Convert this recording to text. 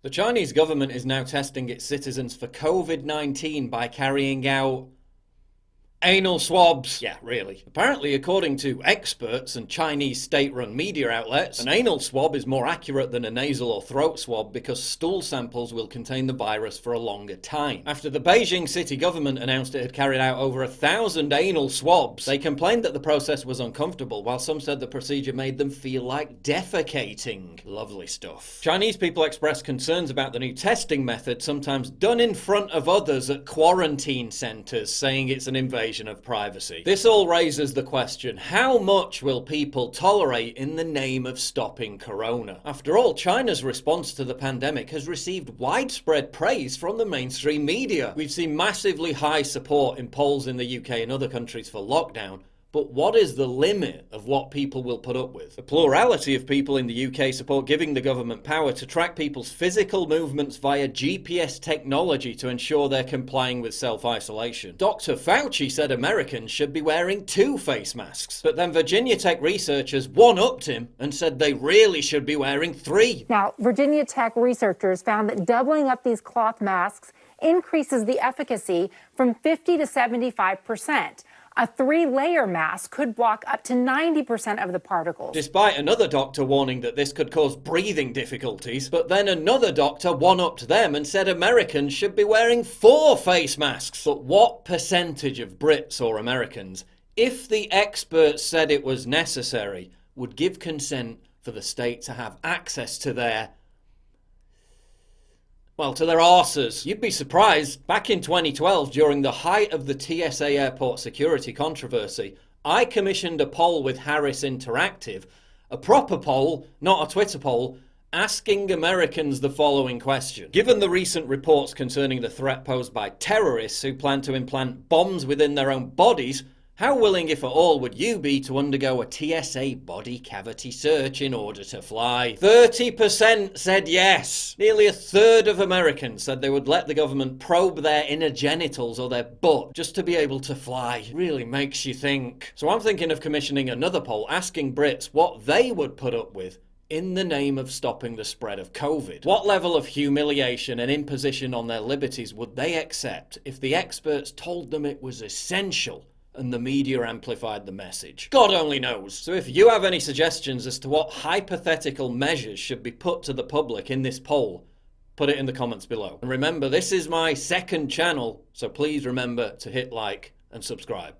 The Chinese government is now testing its citizens for COVID-19 by carrying out anal swabs. Yeah, really. Apparently, according to experts and Chinese state-run media outlets, an anal swab is more accurate than a nasal or throat swab because stool samples will contain the virus for a longer time. After the Beijing city government announced it had carried out over 1,000 anal swabs, they complained that the process was uncomfortable, while some said the procedure made them feel like defecating. Lovely stuff. Chinese people expressed concerns about the new testing method, sometimes done in front of others at quarantine centres, saying it's an invasion of privacy. This all raises the question, how much will people tolerate in the name of stopping corona? After all, China's response to the pandemic has received widespread praise from the mainstream media. We've seen massively high support in polls in the UK and other countries for lockdown. But what is the limit of what people will put up with? A plurality of people in the UK support giving the government power to track people's physical movements via GPS technology to ensure they're complying with self-isolation. Dr. Fauci said Americans should be wearing 2 face masks. But then Virginia Tech researchers one-upped him and said they really should be wearing 3. Now, Virginia Tech researchers found that doubling up these cloth masks increases the efficacy from 50 to 75%. A 3-layer mask could block up to 90% of the particles. Despite another doctor warning that this could cause breathing difficulties, but then another doctor one-upped them and said Americans should be wearing 4 face masks. But what percentage of Brits or Americans, if the experts said it was necessary, would give consent for the state to have access to their arses? You'd be surprised. Back in 2012, during the height of the TSA airport security controversy, I commissioned a poll with Harris Interactive, a proper poll, not a Twitter poll, asking Americans the following question. Given the recent reports concerning the threat posed by terrorists who plan to implant bombs within their own bodies, how willing, if at all, would you be to undergo a TSA body cavity search in order to fly? 30% said yes. Nearly a third of Americans said they would let the government probe their inner genitals or their butt just to be able to fly. Really makes you think. So I'm thinking of commissioning another poll asking Brits what they would put up with in the name of stopping the spread of COVID. What level of humiliation and imposition on their liberties would they accept if the experts told them it was essential and the media amplified the message? God only knows. So if you have any suggestions as to what hypothetical measures should be put to the public in this poll, put it in the comments below. And remember, this is my second channel, so please remember to hit like and subscribe.